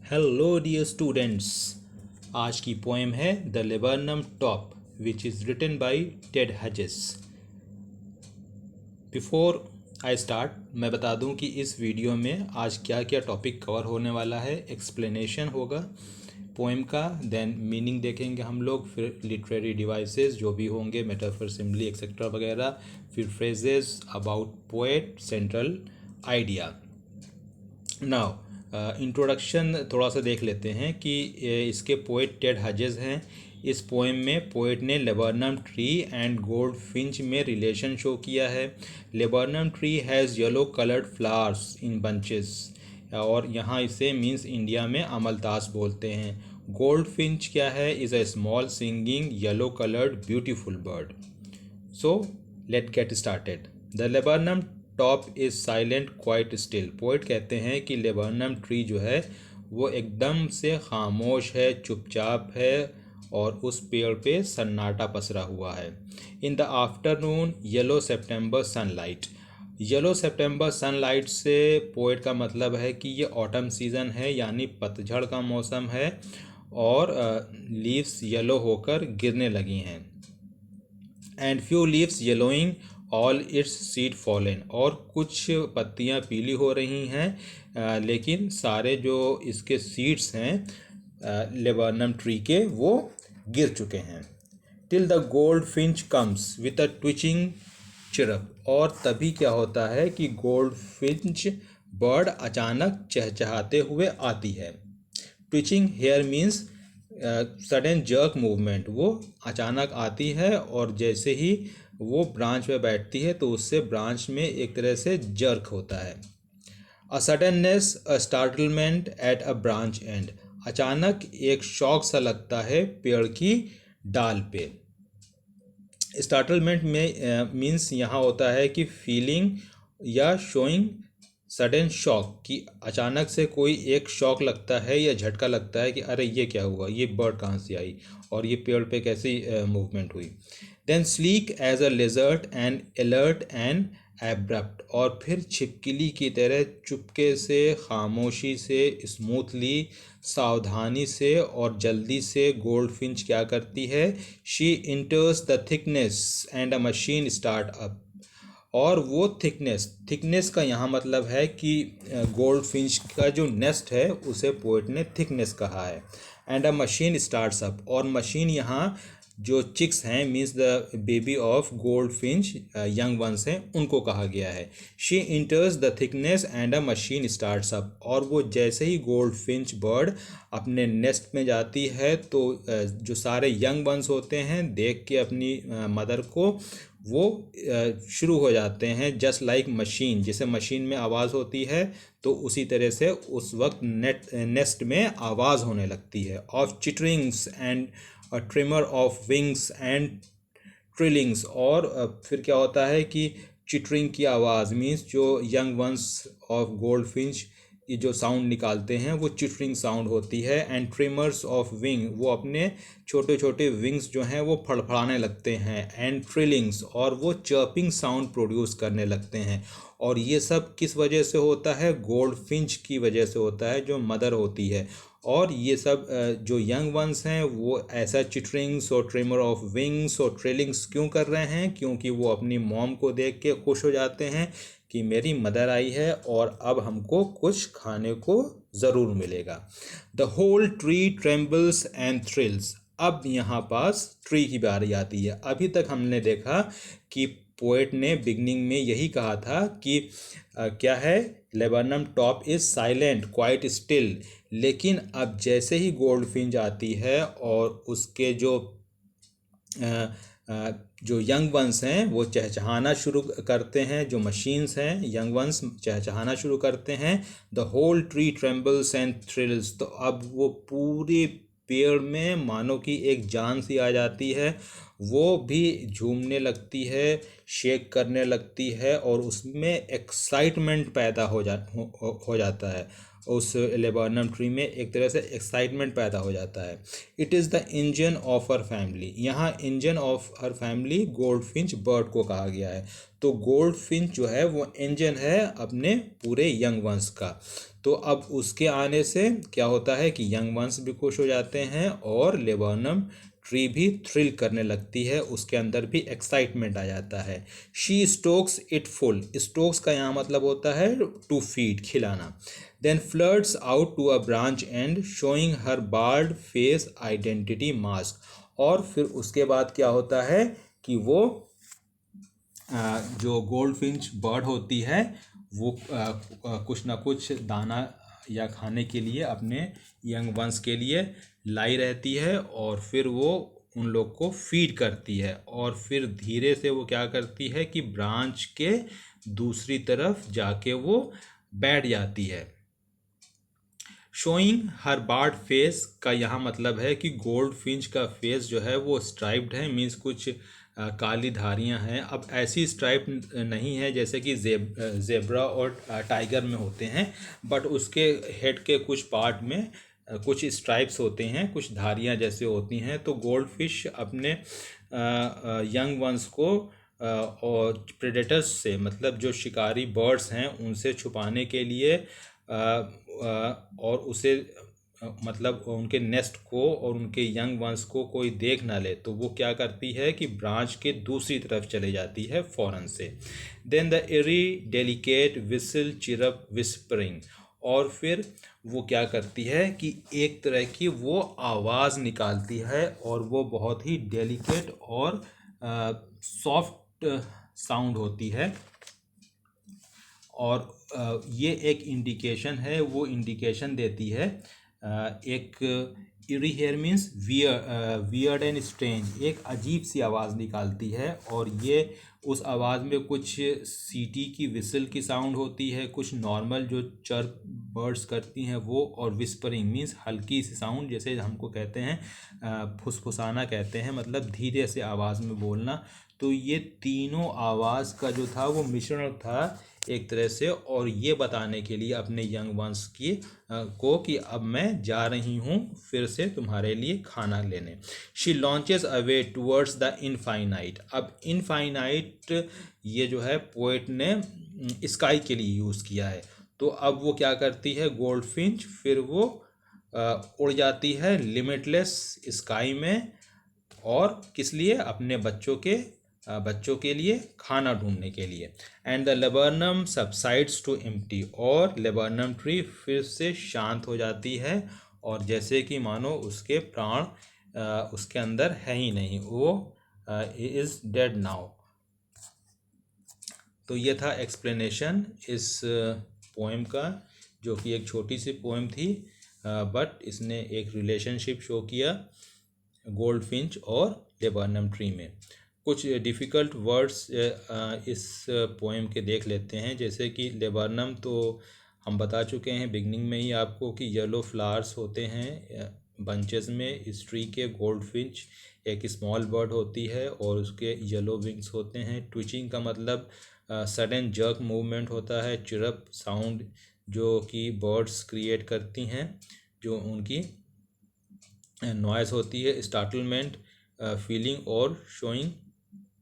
Hello dear students. आज की poem है the laburnum top which is written by Ted Hughes. Before I start मैं बता दूं कि इस वीडियो में आज क्या क्या टॉपिक कवर होने वाला है। एक्सप्लेनेशन होगा पोएम का, देन मीनिंग देखेंगे हम लोग, फिर लिटरेरी डिवाइसेस जो भी होंगे, मेटाफर, सिम्बली एक्सेट्रा वगैरह, फिर phrases about poet, central idea. Now introduction थोड़ा सा देख लेते हैं कि इसके पोएट टेड हजेस हैं। इस पोएम में पोएट ने laburnum tree and gold Finch में रिलेशन शो किया है। Laburnum tree has yellow coloured flowers in bunches, और यहाँ इसे मीन्स इंडिया में अमलतास बोलते हैं। गोल्ड फिंच क्या है? Is a small singing yellow coloured beautiful bird. So let get started. The laburnum top is silent quite still. Poet कहते हैं कि लेबनम ट्री जो है वो एकदम से खामोश है, चुपचाप है, और उस पेड़ पे सन्नाटा पसरा हुआ है। In the afternoon yellow September sunlight. Yellow September sunlight से पोइट का मतलब है कि ये ऑटम सीज़न है, यानी पतझड़ का मौसम है, और लीव्स येलो होकर गिरने लगी हैं। And few leaves yellowing all it's seed fallen. और कुछ पत्तियां पीली हो रही हैं, लेकिन सारे जो इसके सीड्स हैं लेबनम ट्री के, वो गिर चुके हैं। Till the gold Finch comes with a twitching chirp. और तभी क्या होता है कि गोल्ड फिंच बर्ड अचानक चहचहाते हुए आती है। Twitching here means sudden jerk movement. वो अचानक आती है और जैसे ही वो ब्रांच में बैठती है तो उससे ब्रांच में एक तरह से जर्क होता है। A suddenness, a startlement at a branch end. अचानक एक शॉक सा लगता है पेड़ की डाल पे। स्टार्टलमेंट में मीन्स यहाँ होता है कि फीलिंग या शोइंग सडन शॉक, कि अचानक से कोई एक शॉक लगता है या झटका लगता है कि अरे ये क्या हुआ, ये बर्ड कहाँ से आई और ये पेड़ पे कैसी मूवमेंट हुई। Then sleek as a lizard and alert and abrupt. और फिर छिपकली की तरह चुपके से, खामोशी से, स्मूथली, सावधानी से और जल्दी से गोल्ड फिंच क्या करती है? She इंटर्स the thickness and a machine start up. और वो थिकनेस का यहाँ मतलब है कि गोल्ड फिंच का जो नेस्ट है उसे पोएट ने थिकनेस कहा है। And a machine starts up. और मशीन यहाँ जो चिक्स हैं means the baby of gold Finch, young ones हैं, उनको कहा गया है। She इंटर्स the thickness and a machine starts up. और वो जैसे ही गोल्ड फिंच बर्ड अपने नेस्ट में जाती है तो जो सारे यंग वंस होते हैं देख के अपनी मदर को वो शुरू हो जाते हैं। जस्ट लाइक मशीन, जैसे मशीन में आवाज़ होती है तो उसी तरह से उस वक्त नेस्ट में आवाज़ होने लगती है। Of चिटरिंग्स and a trimmer of wings and trillings. और फिर क्या होता है कि चिटरिंग की आवाज़ मीन्स जो young once of gold Finch ये जो साउंड निकालते हैं वो चिटरिंग साउंड होती है। एंड ट्रिमर्स ऑफ विंग, वो अपने छोटे छोटे विंग्स जो हैं वो फड़फड़ाने लगते हैं। एंड ट्रिलिंग्स, और वो चर्पिंग साउंड प्रोड्यूस करने लगते हैं। और ये सब किस वजह से होता है? गोल्ड फिंच की वजह से होता है, जो मदर होती है। और ये सब जो यंग वंस हैं वो ऐसा चिटरिंग्स और ट्रिमर ऑफ विंग्स और ट्रेलिंग्स क्यों कर रहे हैं? क्योंकि वो अपनी मॉम को देख के खुश हो जाते हैं कि मेरी मदर आई है और अब हमको कुछ खाने को ज़रूर मिलेगा। The whole tree trembles and thrills. अब यहाँ पास ट्री की बारी आती है। अभी तक हमने देखा कि पोएट ने बिगनिंग में यही कहा था कि क्या है? Laburnum top is silent quite still. लेकिन अब जैसे ही गोल्ड फिंच आती है और उसके जो यंग वंस हैं वो चहचहाना शुरू करते हैं, जो मशीन्स हैं यंग वंस चहचहाना शुरू करते हैं। The whole tree trembles and thrills. तो अब वो पूरे पेड़ में मानो कि एक जान सी आ जाती है, वो भी झूमने लगती है, शेक करने लगती है, और उसमें एक्साइटमेंट पैदा हो जाता है। उस लेबनम ट्री में एक तरह से एक्साइटमेंट पैदा हो जाता है। It is the engine of her family. यहाँ engine of her family goldfinch bird को कहा गया है। तो गोल्ड फिंच जो है वो इंजन है अपने पूरे यंग वंश का। तो अब उसके आने से क्या होता है कि यंग वंस भी खुश हो जाते हैं और लेबोनम ट्री भी थ्रिल करने लगती है, उसके अंदर भी एक्साइटमेंट आ जाता है। She stokes it full, stokes का यहाँ मतलब होता है टू फीड, खिलाना। Then flirts out to a branch and showing her barred face identity mask. और फिर उसके बाद क्या होता है कि वो जो गोल्ड फिंच बर्ड होती है वो कुछ ना कुछ दाना या खाने के लिए अपने यंग वंस के लिए लाई रहती है, और फिर वो उन लोग को फीड करती है, और फिर धीरे से वो क्या करती है कि ब्रांच के दूसरी तरफ जाके वो बैठ जाती है। शोइंग हर बार्ड फेस का यहाँ मतलब है कि गोल्ड फिंच का फेस जो है वो स्ट्राइप्ड है, मीन्स कुछ काली धारियाँ हैं। अब ऐसी स्ट्राइप नहीं है जैसे कि जेब्रा और टाइगर में होते हैं, बट उसके हेड के कुछ पार्ट में कुछ स्ट्राइप्स होते हैं, कुछ धारियाँ जैसे होती हैं। तो गोल्ड फिश अपने यंग वंस को और प्रेडेटर्स से, मतलब जो शिकारी बर्ड्स हैं उनसे छुपाने के लिए और उसे मतलब उनके नेस्ट को और उनके यंग वंस को कोई देख ना ले, तो वो क्या करती है कि ब्रांच के दूसरी तरफ चले जाती है फ़ौरन से। Then the airy delicate whistle chirp whispering, और फिर वो क्या करती है कि एक तरह की वो आवाज़ निकालती है, और वो बहुत ही डेलिकेट और सॉफ्ट साउंड होती है। और ये एक इंडिकेशन है, वो इंडिकेशन देती है एक eerie here means weird and strange, एक अजीब सी आवाज़ निकालती है, और ये उस आवाज़ में कुछ सीटी की विसल की साउंड होती है, कुछ नॉर्मल जो चर्प बर्ड्स करती हैं वो, और विस्परिंग मीन्स हल्की सी साउंड, जैसे हमको कहते हैं फुसफुसाना कहते हैं, मतलब धीरे से आवाज़ में बोलना। तो ये तीनों आवाज़ का जो था वो मिश्रण था एक तरह से, और ये बताने के लिए अपने यंग वंस की को कि अब मैं जा रही हूँ फिर से तुम्हारे लिए खाना लेने। She launches away towards the infinite. अब इनफाइनाइट ये जो है पोएट ने स्काई के लिए यूज़ किया है। तो अब वो क्या करती है गोल्ड फिंच, फिर वो उड़ जाती है लिमिटलेस स्काई में, और किस लिए, अपने बच्चों के लिए खाना ढूंढने के लिए। And the laburnum subsides to empty, और लेबर्नम ट्री फिर से शांत हो जाती है, और जैसे कि मानो उसके प्राण उसके अंदर है ही नहीं, वो इज़ डेड नाउ। तो ये था एक्सप्लेनेशन इस पोएम का, जो कि एक छोटी सी पोएम थी, बट इसने एक रिलेशनशिप शो किया गोल्ड फिंच और लेबर्नम ट्री में। कुछ डिफ़िकल्ट वर्ड्स इस पोएम के देख लेते हैं, जैसे कि लेबर्नम तो हम बता चुके हैं बिगनिंग में ही आपको कि येलो फ्लावर्स होते हैं बंचेस में। इस ट्री के गोल्ड फिंच एक स्मॉल बर्ड होती है और उसके येलो विंग्स होते हैं। ट्विचिंग का मतलब सडन जर्क मूवमेंट होता है। चिरप साउंड जो कि बर्ड्स क्रिएट करती हैं, जो उनकी नॉइज़ होती है। स्टार्टलमेंट फीलिंग और शोइंग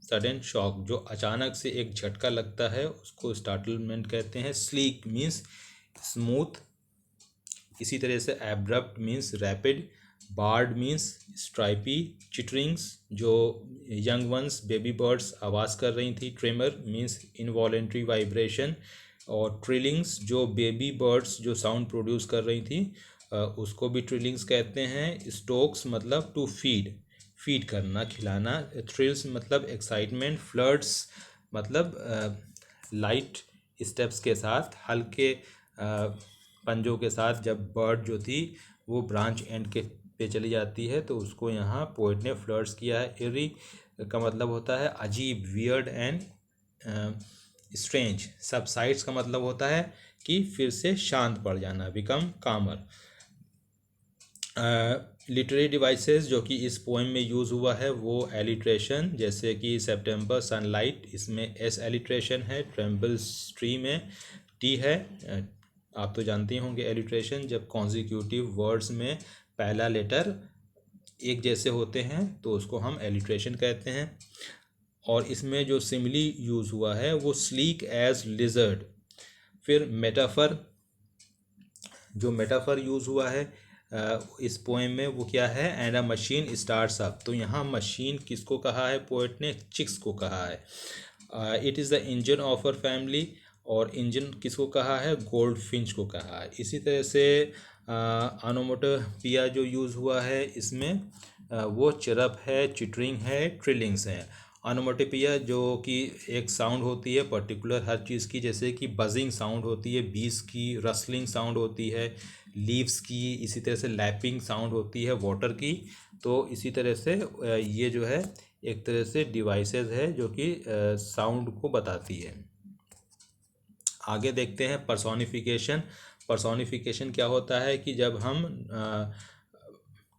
सडन शॉक, जो अचानक से एक झटका लगता है उसको स्टार्टलमेंट कहते हैं। स्लीक मीन्स स्मूथ, इसी तरह से abrupt means rapid. Barred means stripy. Chitterings, जो यंग वंस बेबी बर्ड्स आवाज़ कर रही थी। Tremor means involuntary vibration. और ट्रिलिंग्स, जो बेबी बर्ड्स जो साउंड प्रोड्यूस कर रही थी उसको भी ट्रिलिंग्स कहते हैं। स्टोक्स मतलब टू फीड करना, खिलाना। थ्रिल्स मतलब एक्साइटमेंट। फ्लर्ट्स मतलब लाइट स्टेप्स के साथ, हल्के पंजों के साथ जब बर्ड जो थी वो ब्रांच एंड के पे चली जाती है, तो उसको यहाँ पोएट ने फ्लर्ट्स किया है। एरी का मतलब होता है अजीब, वियर्ड एंड स्ट्रेंज। सबसाइड्स का मतलब होता है कि फिर से शांत पड़ जाना, बिकम कामर। लिटरेरी डिवाइसेस जो कि इस पोएम में यूज़ हुआ है वो एलिट्रेशन, जैसे कि सेप्टेम्बर सनलाइट, इसमें एस एलिट्रेशन है। ट्रेम्बल्स ट्री में टी है। आप तो जानते होंगे एलिट्रेशन, जब कॉन्जिक्यूटिव वर्ड्स में पहला लेटर एक जैसे होते हैं तो उसको हम एलिट्रेशन कहते हैं। और इसमें जो सिमिली यूज़ हुआ है वो स्लीक एज लिजर्ड। फिर मेटाफर जो मेटाफर यूज़ हुआ है इस पोएम में वो क्या है, and a machine starts up. तो यहाँ मशीन किसको कहा है, पोएट ने चिक्स को कहा है। It is the engine of our family, और इंजन किसको कहा है, गोल्ड फिंच को कहा है। इसी तरह से ऑनोमेटोपिया जो यूज़ हुआ है इसमें वो चिरप है, चिटरिंग है, ट्रिलिंग्स हैं। ऑनोमेटोपिया जो कि एक साउंड होती है पर्टिकुलर हर चीज़ की, जैसे कि बजिंग साउंड होती है बीस की, रसलिंग साउंड होती है लीव्स की, इसी तरह से लैपिंग साउंड होती है वाटर की। तो इसी तरह से ये जो है एक तरह से डिवाइसेस है जो कि साउंड को बताती है। आगे देखते हैं पर्सोनिफिकेशन। पर्सोनिफिकेशन क्या होता है कि जब हम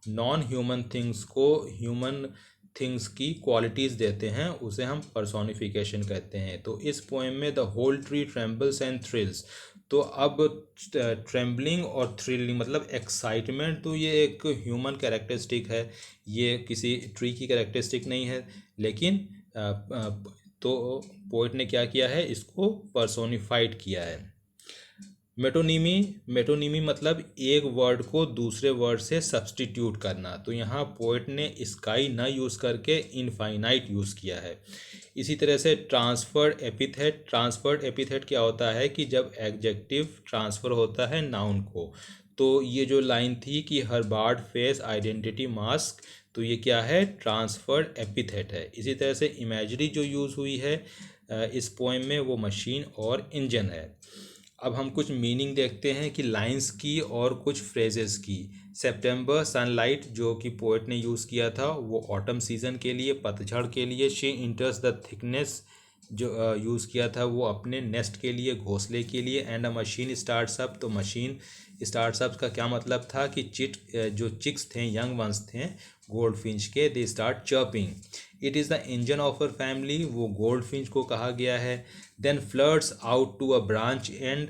नॉन ह्यूमन थिंग्स को ह्यूमन थिंग्स की क्वालिटीज़ देते हैं, उसे हम पर्सोनिफिकेशन कहते हैं। तो इस पोएम में the whole tree trembles and thrills, तो अब ट्रेम्बलिंग और थ्रिलिंग मतलब एक्साइटमेंट, तो ये एक ह्यूमन कैरेक्टरिस्टिक है, ये किसी ट्री की कैरेक्टरिस्टिक नहीं है। लेकिन तो पोइट ने क्या किया है, इसको पर्सोनिफाइड किया है। मेटोनिमी, मेटोनिमी मतलब एक वर्ड को दूसरे वर्ड से सब्सटीट्यूट करना। तो यहाँ पोएट ने स्काई न यूज़ करके इनफाइनाइट यूज़ किया है। इसी तरह से ट्रांसफर्ड एपिथेट, ट्रांसफर्ड एपिथेट क्या होता है कि जब एडजेक्टिव ट्रांसफ़र होता है नाउन को। तो ये जो लाइन थी कि हर बार्ड फेस आइडेंटिटी मास्क, तो ये क्या है, ट्रांसफर्ड एपिथेट है। इसी तरह से इमेजरी जो यूज़ हुई है इस पोएम में वो मशीन और इंजन है। अब हम कुछ मीनिंग देखते हैं कि लाइंस की और कुछ फ्रेजेस की। सितंबर सनलाइट जो कि पोएट ने यूज़ किया था वो ऑटम सीज़न के लिए, पतझड़ के लिए। शी इंटर्स द थिकनेस जो यूज़ किया था वो अपने नेस्ट के लिए, घोंसले के लिए। And a machine starts up, तो मशीन स्टार्ट्स अप का क्या मतलब था कि जो चिक्स थे, यंग वंस थे गोल्ड फिंच के, they start chirping. It is the engine of our family, वो गोल्ड फिंच को कहा गया है। Then flirts out to a branch and,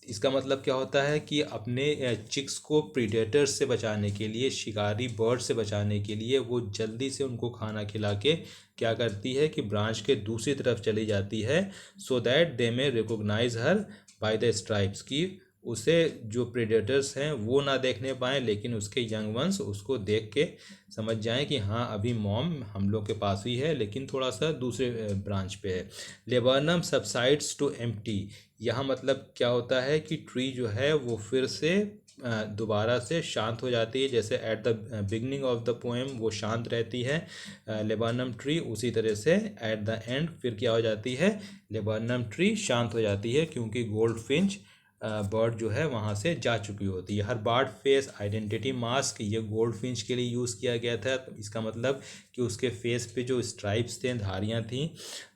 इसका मतलब क्या होता है कि अपने चिक्स को प्रीडेटर्स से बचाने के लिए, शिकारी बर्ड से बचाने के लिए वो जल्दी से उनको खाना खिला के क्या करती है कि ब्रांच के दूसरी तरफ चली जाती है, सो that they may recognise her by the stripes, की उसे जो प्रेडेटर्स हैं वो ना देखने पाएँ, लेकिन उसके यंग वंस उसको देख के समझ जाएं कि हाँ अभी मॉम हम लोग के पास ही है, लेकिन थोड़ा सा दूसरे ब्रांच पे है। लेबर्नम सबसाइड्स टू एम्प्टी, यहाँ मतलब क्या होता है कि ट्री जो है वो फिर से दोबारा से शांत हो जाती है, जैसे at the beginning of the poem वो शांत रहती है लेबर्नम ट्री, उसी तरह से एट द एंड फिर क्या हो जाती है, लेबर्नम ट्री शांत हो जाती है, क्योंकि गोल्ड फिंच बर्ड जो है वहाँ से जा चुकी होती है। हर बर्ड फेस आइडेंटिटी मास्क, ये गोल्ड फिंच के लिए यूज़ किया गया था। तो इसका मतलब कि उसके फेस पे जो स्ट्राइप्स थे, धारियाँ थीं,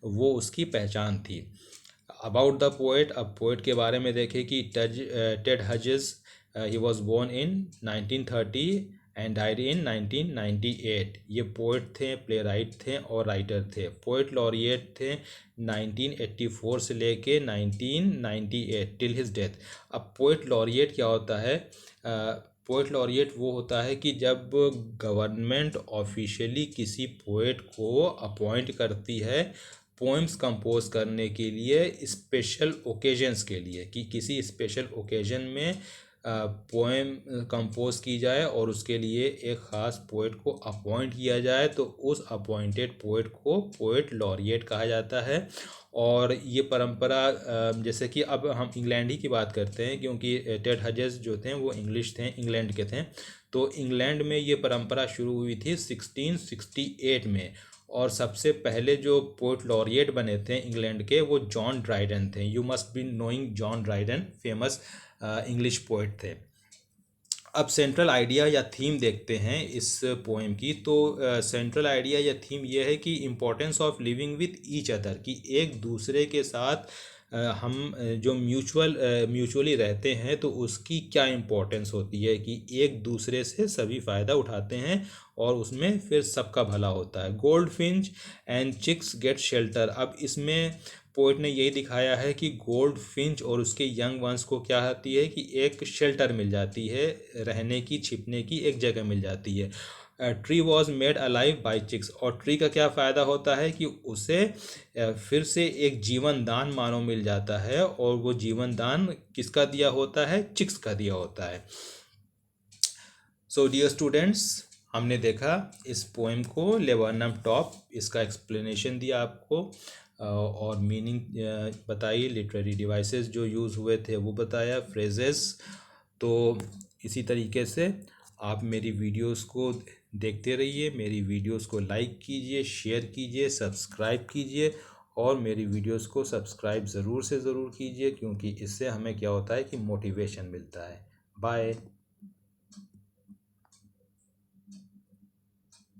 वो उसकी पहचान थी। अबाउट द पोएट, अब पोएट के बारे में देखें कि Ted Hughes, he was born in 1930 and died in 1998। ये पोएट थे, प्ले राइट थे और राइटर थे। पोएट लॉरिएट थे 1984 से लेके 1998 टिल हिज डेथ। अब पोएट लॉरिएट क्या होता है, पोएट लॉरिएट वो होता है कि जब गवर्नमेंट ऑफिशियली किसी पोएट को अपॉइंट करती है पोएम्स कंपोज करने के लिए, स्पेशल ओकेजन्स के लिए, कि किसी स्पेशल ओकेजन में पोएम कंपोज की जाए और उसके लिए एक ख़ास पोएट को अपॉइंट किया जाए, तो उस अपॉइंटेड पोएट को पोएट लॉरिएट कहा जाता है। और ये परंपरा जैसे कि अब हम इंग्लैंड ही की बात करते हैं, क्योंकि टेड हजेस जो थे वो इंग्लिश थे, इंग्लैंड के थे। तो इंग्लैंड में ये परंपरा शुरू हुई थी 1668 में, और सबसे पहले जो पोएट लॉरिएट बने थे इंग्लैंड के वो जॉन ड्राइडन थे। You must be knowing John Dryden, famous English poet थे। अब सेंट्रल आइडिया या थीम देखते हैं इस पोएम की। तो सेंट्रल आइडिया या थीम ये है कि importance of living with each other, कि एक दूसरे के साथ हम जो म्यूचुअली रहते हैं तो उसकी क्या इम्पोर्टेंस होती है, कि एक दूसरे से सभी फ़ायदा उठाते हैं और उसमें फिर सबका भला होता है। Goldfinch and chicks get shelter, अब इसमें पोइट ने यही दिखाया है कि गोल्ड फिंच और उसके यंग वंस को क्या आती है कि एक शेल्टर मिल जाती है, रहने की, छिपने की एक जगह मिल जाती है। Tree was made alive by chicks. और ट्री का क्या फ़ायदा होता है कि उसे फिर से एक जीवन दान मानो मिल जाता है, और वो जीवन दान किसका दिया होता है? चिक्स का दिया होता है। सो डियर स्टूडेंट्स, हमने देखा इस पोएम को, लेबरनम टॉप, इसका एक्सप्लेनेशन दिया आपको, और मीनिंग बताई, लिटरेरी डिवाइसेस जो यूज़ हुए थे वो बताया, फ्रेजेस। तो इसी तरीके से आप मेरी वीडियोस को देखते रहिए, मेरी वीडियोस को लाइक कीजिए, शेयर कीजिए, सब्सक्राइब कीजिए, और मेरी वीडियोस को सब्सक्राइब ज़रूर से ज़रूर कीजिए, क्योंकि इससे हमें क्या होता है कि मोटिवेशन मिलता है। बाय।